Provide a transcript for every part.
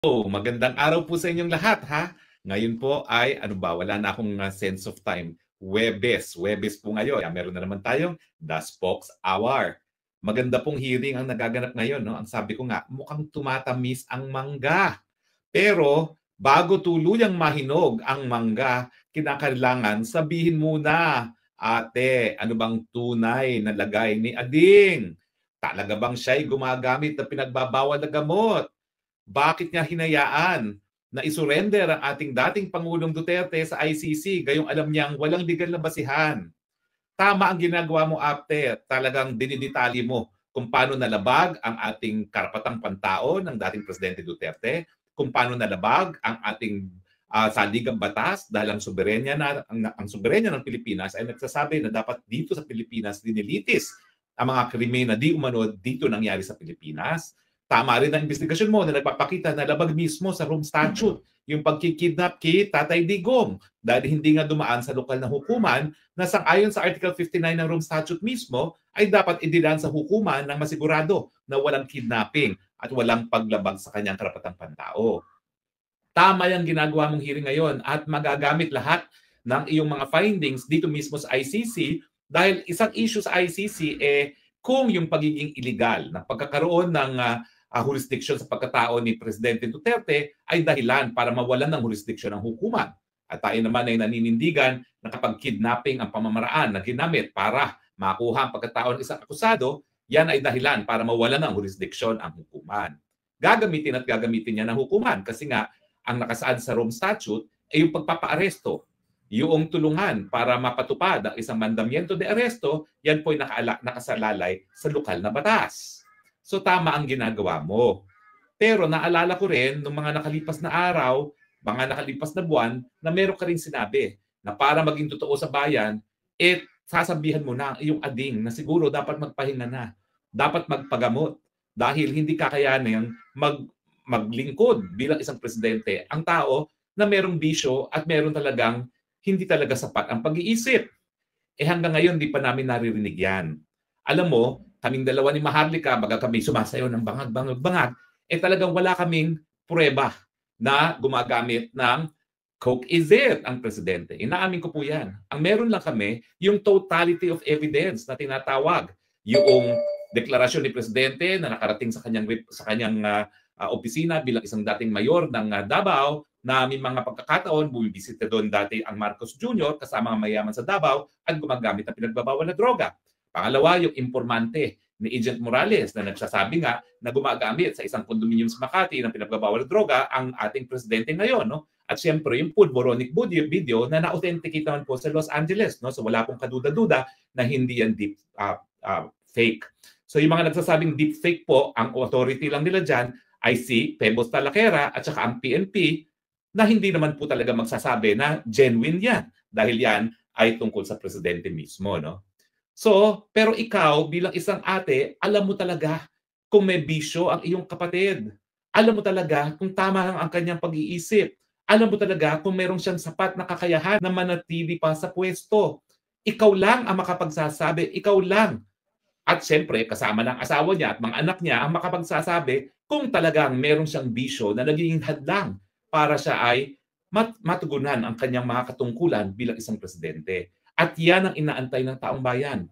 Magandang araw po sa inyong lahat ha. Ngayon po ay ano ba, wala na akong sense of time. Webes po ngayon. Meron na naman tayong The Spokes Hour. Maganda pong hearing ang nagaganap ngayon, no? Ang sabi ko nga, mukhang tumatamis ang mangga. Pero bago tuluyang mahinog ang mangga, kinakailangan sabihin muna, ate, ano bang tunay na lagay ni Ading? Talaga bang siya'y gumagamit ng pinagbabawal na gamot? Bakit niya hinayaan na isurrender ang ating dating Pangulong Duterte sa ICC gayong alam niyang walang legal na basihan? Tama ang ginagawa mo, Apte. Talagang dinidetali mo kung paano nalabag ang ating karapatang pantao ng dating Presidente Duterte, kung paano nalabag ang ating saligang batas dahil ang soberenya ng Pilipinas ay nagsasabi na dapat dito sa Pilipinas dinilitis ang mga krimen na di umano dito nangyari sa Pilipinas. Tama rin ang investigasyon mo na nagpapakita na labag mismo sa Rome Statute yung pagkikidnap kay Tatay Digong dahil hindi nga dumaan sa lokal na hukuman na sang-ayon sa Article 59 ng Rome Statute mismo ay dapat idilaan sa hukuman ng masigurado na walang kidnapping at walang paglabag sa kanyang karapatang pantao. Tama yung ginagawa mong hearing ngayon at magagamit lahat ng iyong mga findings dito mismo sa ICC dahil isang issue sa ICC kung yung pagiging illegal ng pagkakaroon ng jurisdiction sa pagkatao ni Presidente Duterte ay dahilan para mawalan ng jurisdiction ng hukuman. At tayo naman ay naninindigan na kapag kidnapping ang pamamaraan na ginamit para makuha ang pagkatao ng isang akusado, yan ay dahilan para mawalan ng jurisdiction ang hukuman. Gagamitin niya ng hukuman kasi nga ang nakasaad sa Rome Statute ay yung pagpapaaresto, yung tulungan para mapatupad ang isang mandamiento de aresto, yan po ay nakasalalay sa lokal na batas. So tama ang ginagawa mo. Pero naalala ko rin nung mga nakalipas na araw, mga nakalipas na buwan, na meron ka rin sinabi na para maging totoo sa bayan, sasabihan mo na iyong ading na siguro dapat magpahinga na, dapat magpagamot dahil hindi kakayanin maglingkod bilang isang presidente ang tao na merong bisyo at meron talagang hindi talaga sapat ang pag-iisip. Hanggang ngayon, di pa namin naririnig yan. Alam mo, kaming dalawa ni Maharlika, baga kami sumasayaw ng bangag, talagang wala kaming pruweba na gumagamit ng Coke is it ang presidente. Inaamin ko po yan. Ang meron lang kami, yung totality of evidence na tinatawag. Yung deklarasyon ni presidente na nakarating sa kanyang opisina bilang isang dating mayor ng Davao na may mga pagkakataon, bumibisita doon dati ang Marcos Jr. kasama ang mayaman sa Davao at gumagamit ng pinagbabawal na droga. Pangalawa, yung informante ni Agent Morales na nagsasabi nga na gumagamit sa isang condominium sa Makati ng pinagbabawal na droga ang ating presidente ngayon. No? At siyempre, yung pulboronic video na na-authenticate naman po sa Los Angeles. No? So wala pong kaduda-duda na hindi yan deep fake. So yung mga nagsasabing deep fake po, ang authority lang nila dyan ay si Pebos Talaquera at saka ang PNP na hindi naman po talaga magsasabi na genuine yan dahil yan ay tungkol sa presidente mismo. No? So, pero ikaw bilang isang ate, alam mo talaga kung may bisyo ang iyong kapatid. Alam mo talaga kung tama ang kanyang pag-iisip. Alam mo talaga kung meron siyang sapat na kakayahan na manatili pa sa pwesto. Ikaw lang ang makapagsasabi. Ikaw lang. At siyempre, kasama ng asawa niya at mga anak niya ang makapagsasabi kung talagang meron siyang bisyo na naging hadlang para siya ay matugunan ang kanyang mga katungkulan bilang isang presidente. At yan ang inaantay ng taong bayan.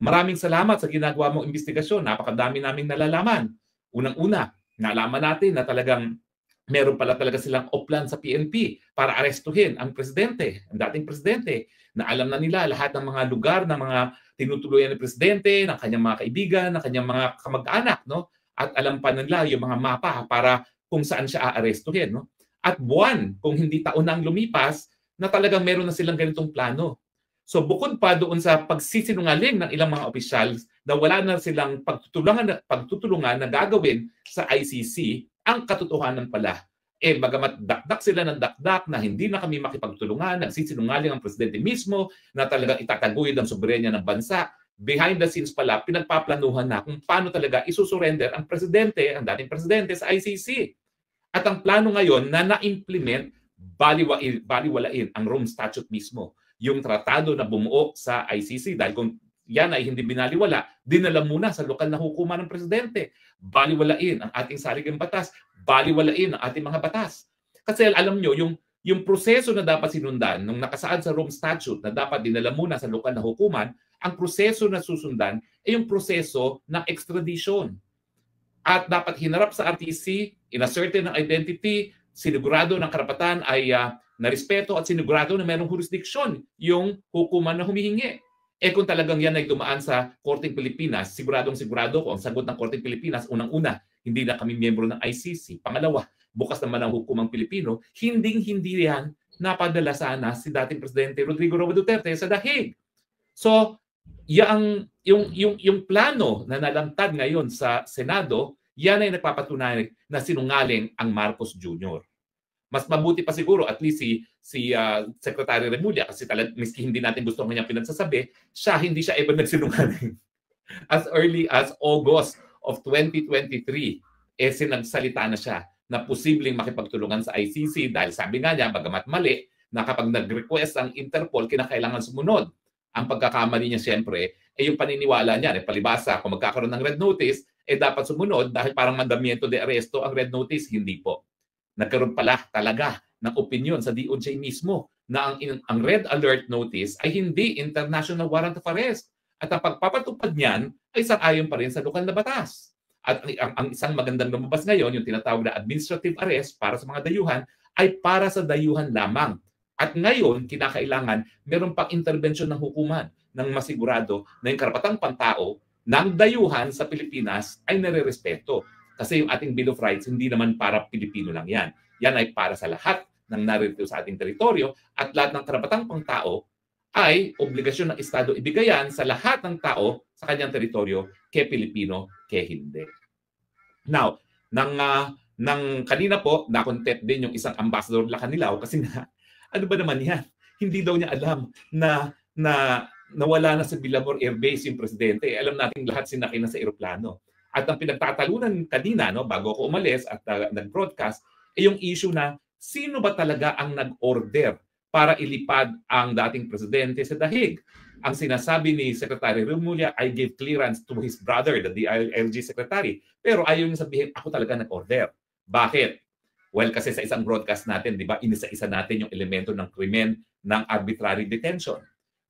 Maraming salamat sa ginagawa mong investigasyon. Napakadami naming nalalaman. Unang-una, nalaman natin na talagang meron pala talaga silang oplan sa PNP para arestuhin ang presidente, ang dating presidente, na alam na nila lahat ng mga lugar ng mga tinutuluyan ng presidente, ng kanyang mga kaibigan, ng kanyang mga kamag-anak, no? At alam pa nila yung mga mapa para kung saan siya aarestuhin, no? At buwan, kung hindi taon na ang lumipas, na talagang meron na silang ganitong plano. So bukod pa doon sa pagsisinungaling ng ilang mga opisyal na wala na silang pagtutulungan na gagawin sa ICC, ang katotohanan pala, bagamat dakdak sila ng dakdak na hindi na kami makipagtulungan, nagsisinungaling ang presidente mismo na talagang itataguyod ang soberenya ng bansa, behind the scenes pala, pinagpaplanuhan na kung paano talaga isusurrender ang presidente, ang dating presidente sa ICC. At ang plano ngayon na na-implement, baliwalain ang Rome Statute mismo, yung tratado na bumuo sa ICC. Dahil kung yan ay hindi binaliwala, dinala muna sa lokal na hukuman ng presidente. Baliwalain ang ating saligang batas, baliwalain ang ating mga batas. Kasi alam nyo, yung proseso na dapat sinundan, nung nakasaad sa Rome Statute na dapat dinala muna sa lokal na hukuman, ang proseso na susundan ay yung proseso ng extradition. At dapat hinarap sa RTC, inacertain ng identity, sinigurado ng karapatan ay narespeto at sinigurado na mayroong jurisdiction yung hukuman na humihingi. Kung talagang yan ay dumaan sa Korteng Pilipinas, siguradong-sigurado ko ang sagot ng Korteng Pilipinas, unang-una, hindi na kami miyembro ng ICC. Pangalawa, bukas naman ang hukumang Pilipino, hindi yan napadala sana si dating Presidente Rodrigo Roa Duterte sa The Hague. So, yung plano na nalantad ngayon sa Senado, yan ay nagpapatunayan na sinungaling ang Marcos Jr. Mas mabuti pa siguro at least si Secretary Remulla, kasi miski hindi natin gusto ang kanyang pinagsasabi, hindi siya ever nagsinungaling. As early as August of 2023, sinagsalita na siya na posibleng makipagtulungan sa ICC dahil sabi nga niya, bagamat mali, na kapag nag-request ang Interpol, kinakailangan sumunod. Ang pagkakamali niya siyempre, yung paniniwala niya, palibasa, kung magkakaroon ng red notice, dapat sumunod dahil parang mandamiento de arresto ang red notice. Hindi po. Nagkaroon pala talaga ng opinion sa DOJ mismo na ang red alert notice ay hindi international warrant of arrest. At ang pagpapatupad niyan ay sang-ayon pa rin sa lokal na batas. At ang isang magandang lumabas ngayon, yung tinatawag na administrative arrest para sa mga dayuhan, ay para sa dayuhan lamang. At ngayon, kinakailangan meron pang intervensyon ng hukuman nang masigurado na yung karapatang pantao ng dayuhan sa Pilipinas ay nare-respeto. Kasi yung ating Bill of Rights, hindi naman para Pilipino lang yan. Yan ay para sa lahat ng naririto sa ating teritoryo at lahat ng karapatang pangtao ay obligasyon ng Estado ibigayan sa lahat ng tao sa kanyang teritoryo, ke Pilipino, ke hindi. Now, nang kanina po, nakontent din yung isang ambassador Lacanilao kasi nga, ano ba naman yan? Hindi daw niya alam na nawala na sa Villamor Air Base yung presidente. Alam natin lahat sinakay na sa eroplano. At ang pinagtatalunan kanina, bago ako umalis at nag-broadcast, yung issue na sino ba talaga ang nag-order para ilipad ang dating presidente sa The Hague. Ang sinasabi ni Secretary Remulla, I gave clearance to his brother, the DILG secretary. Pero ayaw niya sabihin, ako talaga nag-order. Bakit? Well, kasi sa isang broadcast natin, di ba, inisa-isa natin yung elemento ng krimen ng arbitrary detention.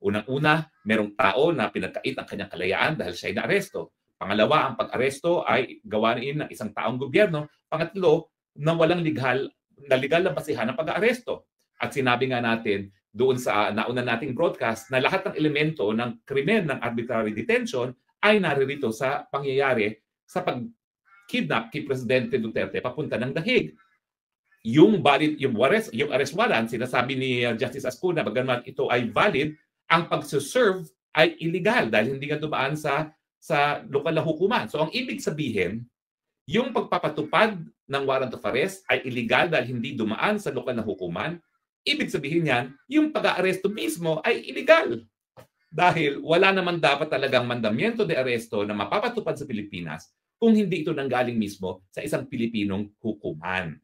Unang-una, merong tao na pinagkait ang kanyang kalayaan dahil siya ay naaresto. Pangalawa, ang pag-aresto ay gawain ng isang taong gobyerno. Pangatlo, na walang legal na basihan ng pag-aaresto. At sinabi nga natin doon sa nauna nating broadcast na lahat ng elemento ng krimen ng arbitrary detention ay naririto sa pangyayari sa pag-kidnap kay Presidente Duterte papunta ng The Hague. Yung arrest warrant, sinasabi ni Justice Ascuna, bagaman ito ay valid, ang pag-serve ay illegal dahil hindi nga dumaan sa lokal na hukuman. So ang ibig sabihin, yung pagpapatupad ng warrant of arrest ay illegal dahil hindi dumaan sa lokal na hukuman. Ibig sabihin yan, yung pag-aaresto mismo ay illegal. Dahil wala naman dapat talagang mandamiento de arresto na mapapatupad sa Pilipinas kung hindi ito nanggaling mismo sa isang Pilipinong hukuman.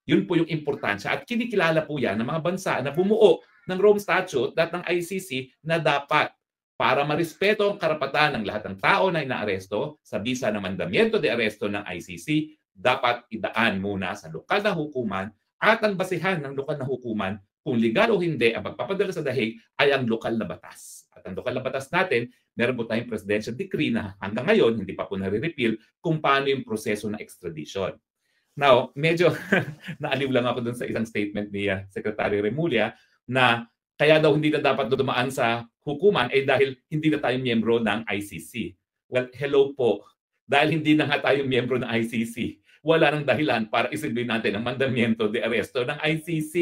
Yun po yung importansya at kinikilala po yan ng mga bansa na bumuo ng Rome Statute at ng ICC na dapat para marespeto ang karapatan ng lahat ng tao na inaaresto sa bisa ng mandamiento de arresto ng ICC, dapat idaan muna sa lokal na hukuman at ang basihan ng lokal na hukuman kung legal o hindi ang pagpapadala sa The Hague ay ang lokal na batas. At ang lokal na batas natin, meron po tayong presidential decree na hanggang ngayon hindi pa po nare-repeal kung paano yung proseso ng extradition. Now, medyo naaliw lang ako dun sa isang statement ni Secretary Remulla na kaya daw hindi na dapat dumaan sa hukuman ay dahil hindi na tayo miyembro ng ICC. Well, hello po. Dahil hindi na nga tayo miyembro ng ICC, wala nang dahilan para isibin natin ang mandamiento de arresto ng ICC.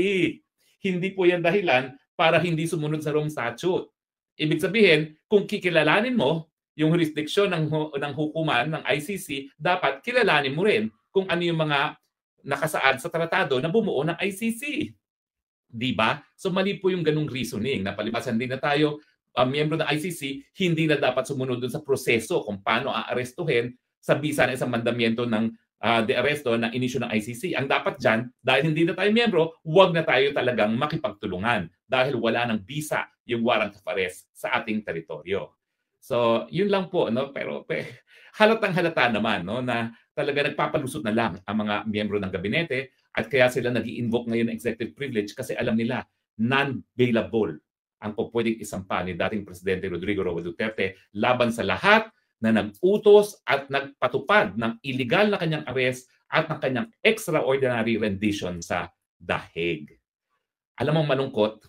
Hindi po yan dahilan para hindi sumunod sa Rome Statute. Ibig sabihin, kung kikilalanin mo yung jurisdiction ng hukuman ng ICC, dapat kilalanin mo rin kung ano yung mga nakasaad sa tratado na bumuo ng ICC. Diba? So mali po yung ganung reasoning na palibasan din na tayo miyembro ng ICC, hindi na dapat sumunod dun sa proseso kung paano aarestuhin sa bisa ng isang mandamiento ng de arresto na inisyu ng ICC. Ang dapat dyan, dahil hindi na tayo miyembro, huwag na tayo talagang makipagtulungan dahil wala ng bisa yung warrant of arrest sa ating teritoryo. So, yun lang po, no? Pero halatang-halata naman, no, na talaga nagpapalusot na lang ang mga miyembro ng gabinete at kaya sila nag-i-invoke ngayon ng executive privilege kasi alam nila non-bailable ang pwedeng isampa ni dating Presidente Rodrigo Roa Duterte laban sa lahat na nag-utos at nagpatupad ng illegal na kanyang arrest at ng kanyang extraordinary rendition sa The Hague. Alam mong malungkot,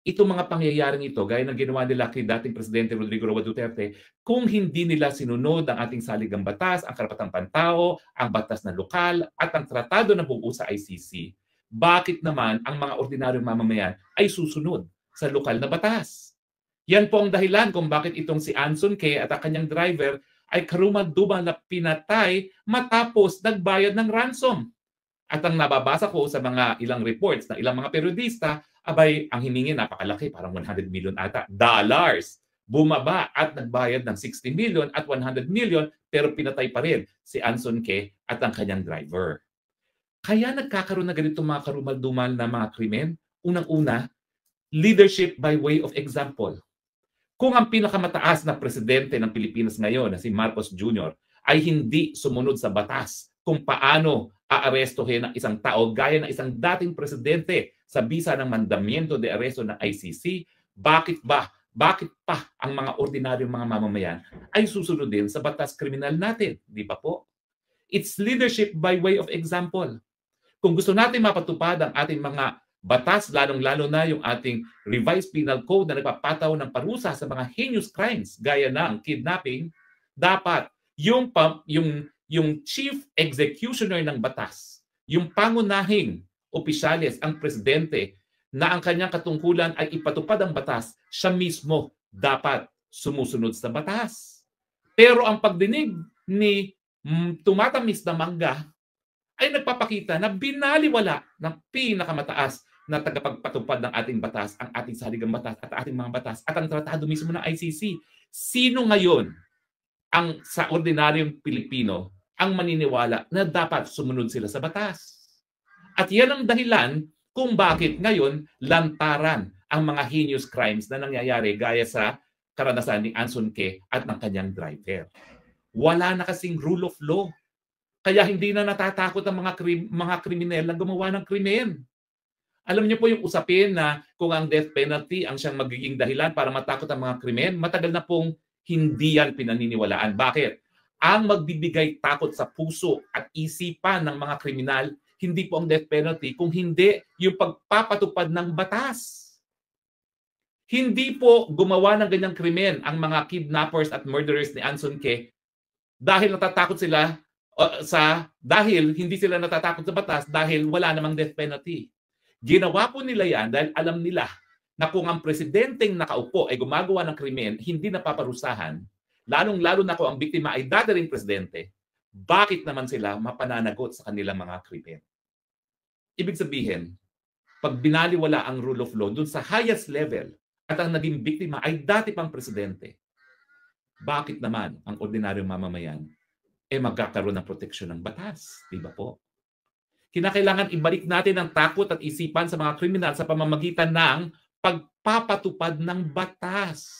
itong mga pangyayaring ito, gaya ng ginawa nila kay dating Presidente Rodrigo Roa Duterte, kung hindi nila sinunod ang ating saligang batas, ang karapatang pantao, ang batas na lokal, at ang tratado na buo sa ICC, bakit naman ang mga ordinaryong mamamayan ay susunod sa lokal na batas? Yan po ang dahilan kung bakit itong si Anson K. at ang kanyang driver ay karumal-dumal na pinatay matapos nagbayad ng ransom. At ang nababasa ko sa mga ilang reports ng ilang mga periodista, abay, ang hiningi napakalaki, parang 100 million ata, dollars. Bumaba at nagbayad ng 60 million at 100 million, pero pinatay pa rin si Anson K. at ang kanyang driver. Kaya nagkakaroon na ganito mga karumal-dumal na mga krimen. Unang-una, leadership by way of example. Kung ang pinakamataas na presidente ng Pilipinas ngayon na si Marcos Jr. ay hindi sumunod sa batas kung paano aarestuhin ang isang tao gaya ng isang dating presidente sa bisa ng mandamiento de aresto ng ICC, bakit pa ang mga ordinaryong mga mamamayan ay susunod din sa batas kriminal natin? Di ba po? It's leadership by way of example. Kung gusto natin mapatupad ang ating mga batas, lalong-lalo na yung ating revised penal code na nagpapataw ng parusa sa mga heinous crimes gaya ng kidnapping, dapat yung chief executioner ng batas, yung pangunahing opisyales, ang presidente, na ang kanyang katungkulan ay ipatupad ang batas, siya mismo dapat sumusunod sa batas. Pero ang pagdinig ni tumatamis na mangga ay nagpapakita na binaliwala ng pinakamataas na tagapagpatupad ng ating batas, ang ating saligang batas at ating mga batas at ang tratado mismo ng ICC. Sino ngayon ang sa ordinaryong Pilipino ang maniniwala na dapat sumunod sila sa batas? At yan ang dahilan kung bakit ngayon lantaran ang mga heinous crimes na nangyayari gaya sa karanasan ni Anson K. at ng kanyang driver. Wala na kasing rule of law. Kaya hindi na natatakot ang mga kriminal na gumawa ng krimen. Alam niyo po yung usapin na kung ang death penalty ang siyang magiging dahilan para matakot ang mga krimen, matagal na pong hindi yan pinaniniwalaan. Bakit? Ang magbibigay takot sa puso at isipan ng mga kriminal, hindi po ang death penalty, kung hindi yung pagpapatupad ng batas. Hindi po gumawa ng ganyang krimen ang mga kidnappers at murderers ni Anson K. dahil natatakot sila dahil hindi sila natatakot sa batas dahil wala namang death penalty. Ginawa po nila yan dahil alam nila na kung ang presidenteng nakaupo ay gumagawa ng krimen, hindi napaparusahan, lalong-lalo na kung ang biktima ay dati ring presidente, bakit naman sila mapananagot sa kanilang mga krimen? Ibig sabihin, pag binaliwala ang rule of law dun sa highest level at ang naging biktima ay dati pang presidente, bakit naman ang ordinaryong mamamayan magkakaroon ng proteksyon ng batas? Di ba po? Kinakailangan ibalik natin ang takot at isipan sa mga kriminal sa pamamagitan ng pagpapatupad ng batas.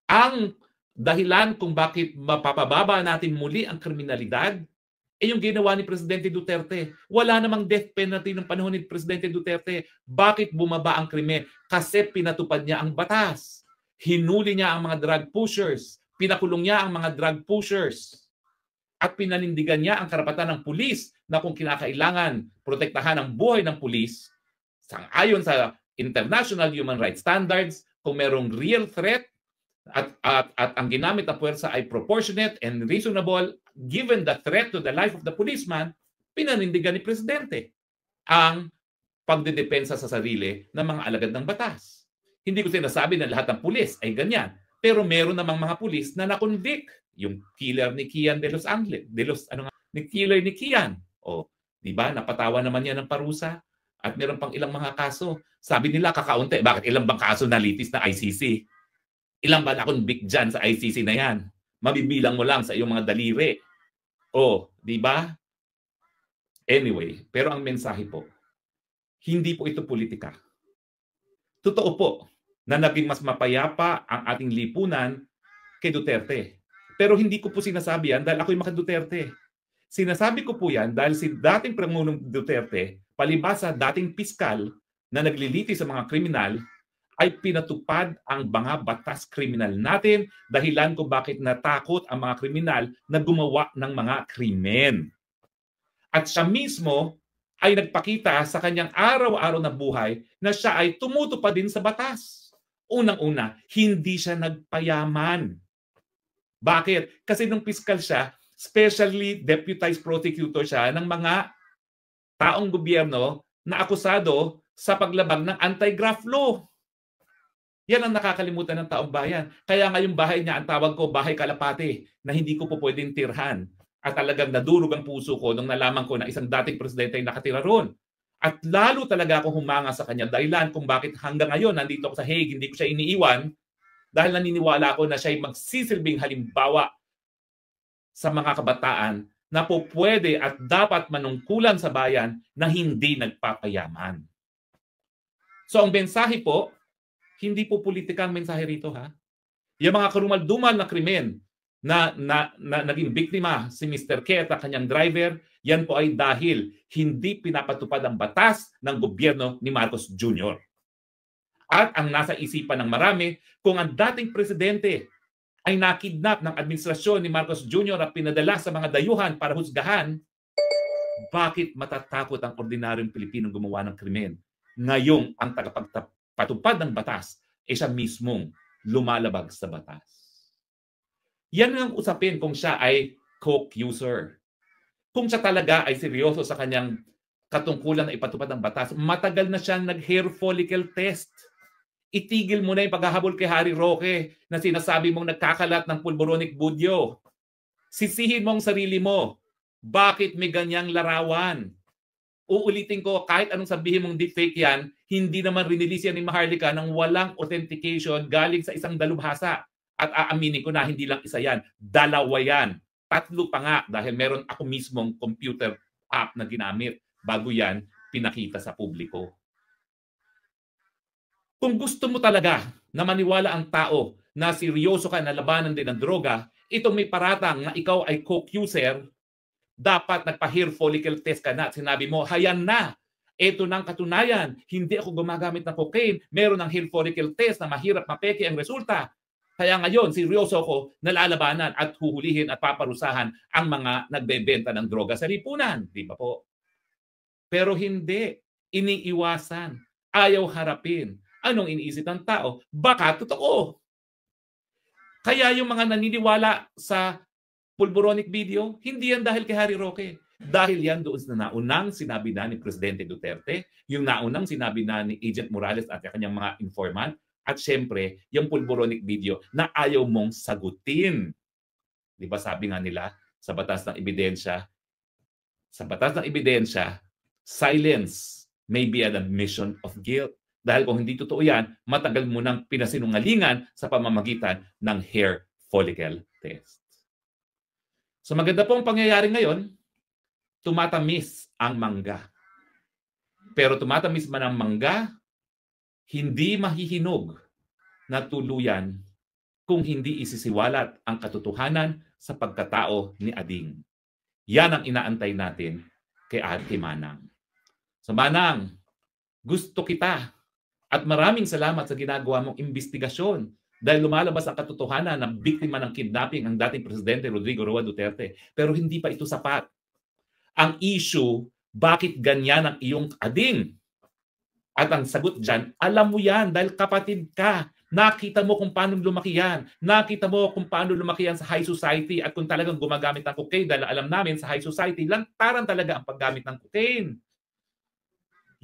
Ang dahilan kung bakit mapapababa natin muli ang kriminalidad yung ginawa ni Presidente Duterte. Wala namang death penalty ng panahon ni Presidente Duterte. Bakit bumaba ang krimen? Kasi pinatupad niya ang batas. Hinuli niya ang mga drug pushers. Pinakulong niya ang mga drug pushers. At pinanindigan niya ang karapatan ng pulis na kung kinakailangan protektahan ang buhay ng pulis, ayon sa international human rights standards, kung merong real threat at ang ginamit na puwersa ay proportionate and reasonable given the threat to the life of the policeman, pinanindigan ni Presidente ang pagdedepensa sa sarili ng mga alagad ng batas. Hindi ko sinasabi na lahat ng pulis ay ganyan, pero meron namang mga pulis na nakonvict. Yung killer ni Kian de Los Angeles, ni killer ni Kian. O, di ba? Napatawa naman yan ng parusa at meron pang ilang mga kaso. Sabi nila kakaunti. Bakit ilang bang kaso nalitis na ICC? Ilang ba na-convict dyan sa ICC na yan? Mabibilang mo lang sa iyong mga daliri. O, di ba? Anyway, pero ang mensahe po, hindi po ito politika. Totoo po na naging mas mapayapa ang ating lipunan kay Duterte. Pero hindi ko po sinasabi yan dahil ako'y maka-Duterte. Sinasabi ko po yan dahil si dating Pangulong Duterte, palibhas sa dating piskal na naglilitis sa mga kriminal, ay pinatupad ang mga batas kriminal natin, dahilan kung bakit natakot ang mga kriminal na gumawa ng mga krimen. At siya mismo ay nagpakita sa kanyang araw-araw na buhay na siya ay tumutupad din sa batas. Unang-una, hindi siya nagpayaman. Bakit? Kasi nung piskal siya, specially deputized prosecutor siya ng mga taong gobyerno na akusado sa paglabag ng anti-graft law. Yan ang nakakalimutan ng taong bayan. Kaya nga yung bahay niya, ang tawag ko, bahay kalapate, na hindi ko po pwedeng tirhan. At talagang nadurog ang puso ko nung nalaman ko na isang dating presidente ay nakatira roon. At lalo talaga akong humanga sa kanya dahilan kung bakit hanggang ngayon nandito ako sa Hague, hindi ko siya iniiwan, dahil naniniwala ako na siya ay magsisilbing halimbawa sa mga kabataan na po pwede at dapat manungkulan sa bayan na hindi nagpapayaman. So ang mensahe po, hindi po politika ang mensahe rito, ha? Yung mga karumal-dumal na krimen na naging biktima si Mr. Ket at kanyang driver, yan po ay dahil hindi pinapatupad ang batas ng gobyerno ni Marcos Jr. At ang nasa isipan ng marami, kung ang dating presidente ay nakidnap ng administrasyon ni Marcos Jr. at pinadala sa mga dayuhan para husgahan, bakit matatakot ang ordinaryong Pilipinong gumawa ng krimen? Ngayong ang tagapagpatupad ng batas ay siya mismong lumalabag sa batas. Yan ang usapin kung siya ay coke user. Kung siya talaga ay seryoso sa kanyang katungkulan na ipatupad ng batas, matagal na siyang nag-hair follicle test. Itigil mo na yung paghahabol kay Harry Roque na sinasabi mong nagkakalat ng pulboronic budyo. Sisihin mo ang sarili mo. Bakit may ganyang larawan? Uulitin ko, kahit anong sabihin mong deepfake yan, hindi naman rinilis yan ni Maharlika nang walang authentication galing sa isang dalubhasa. At aaminin ko na hindi lang isa yan, dalawa yan. Tatlo pa nga dahil meron ako mismong computer app na ginamit bago yan pinakita sa publiko. Kung gusto mo talaga na maniwala ang tao na seryoso ka na labanan din ng droga, itong may paratang na ikaw ay coke user, dapat nagpa-hair follicle test ka na at sinabi mo, hayan na, ito nang katunayan, hindi ako gumagamit ng cocaine, meron ng hair follicle test na mahirap mapeke ang resulta. Kaya ngayon, seryoso ako na lalabanan at huhulihin at paparusahan ang mga nagbebenta ng droga sa lipunan. Di ba po? Pero hindi. Iniiwasan. Ayaw harapin. Anong iniisip ng tao? Baka totoo. Kaya yung mga naniniwala sa pulboronic video, hindi yan dahil kay Harry Roque. Dahil yan doon sa naunang sinabi na ni Presidente Duterte, yung naunang sinabi na ni Agent Morales at kanyang mga informant, at syempre, yung pulboronic video na ayaw mong sagutin. Di ba sabi nga nila sa batas ng ebidensya, silence may be an admission of guilt. Dahil kung hindi totoo yan, matagal mo nang pinasinungalingan sa pamamagitan ng hair follicle test. So maganda pong pangyayari ngayon, tumatamis ang mangga. Pero tumatamis man ang mangga, hindi mahihinog na tuluyan kung hindi isisiwalat ang katotohanan sa pagkatao ni Ading. Yan ang inaantay natin kay Ate Manang. So Manang, gusto kita. At maraming salamat sa ginagawa mong investigasyon dahil lumalabas ang katotohanan na biktima ng kidnapping ang dating Presidente Rodrigo Roa Duterte. Pero hindi pa ito sapat. Ang issue, bakit ganyan ang iyong Ading? At ang sagot dyan, alam mo yan dahil kapatid ka. Nakita mo kung paano lumaki yan. Nakita mo kung paano lumaki yan sa high society at kung talagang gumagamit ng cocaine dahil alam namin sa high society, lantaran talaga ang paggamit ng cocaine.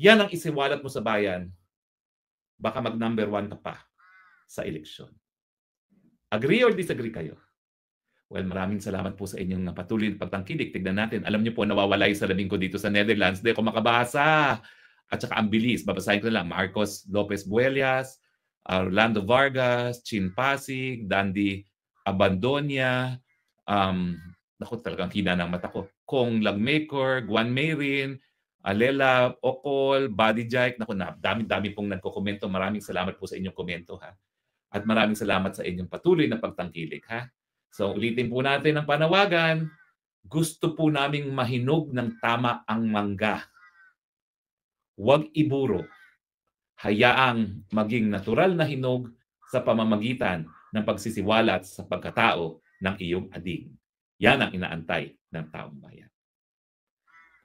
Yan ang isiwalat mo sa bayan. Baka mag-number 1 ka pa sa eleksyon. Agree or disagree kayo? Well, maraming salamat po sa inyong patuloy na pagtangkilik. Tignan natin. Alam niyo po, nawawala yung salamin ko dito sa Netherlands. Hindi ako makabasa. At saka ang bilis. Babasahin ko lang. Marcos Lopez Buelias, Orlando Vargas, Chin Pasig, Dandy Abandonia, naku, talagang hina ng mata ko. Kong Lagmaker, Guan Mayrin, Alela Okol, Body Jike. Naku, dami-dami pong nagkokomento. Maraming salamat po sa inyong komento, ha. At maraming salamat sa inyong patuloy na pagtangkilik, ha? So ulitin po natin ang panawagan. Gusto po naming mahinog ng tama ang mangga. Huwag iburo. Hayaang maging natural na hinog sa pamamagitan ng pagsisiwalat sa pagkatao ng iyong ading. Yan ang inaantay ng taong bayan.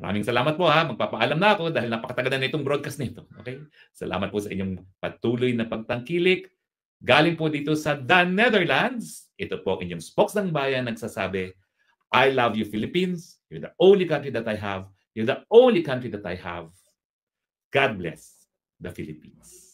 Maraming salamat po, ha. Magpapaalam na ako dahil napakatagal na itong broadcast nito. Okay? Salamat po sa inyong patuloy na pagtangkilik. Galing po dito sa The Netherlands. Ito po inyong Spokes ng Bayan nagsasabi, I love you, Philippines. You're the only country that I have. You're the only country that I have. God bless the Philippines.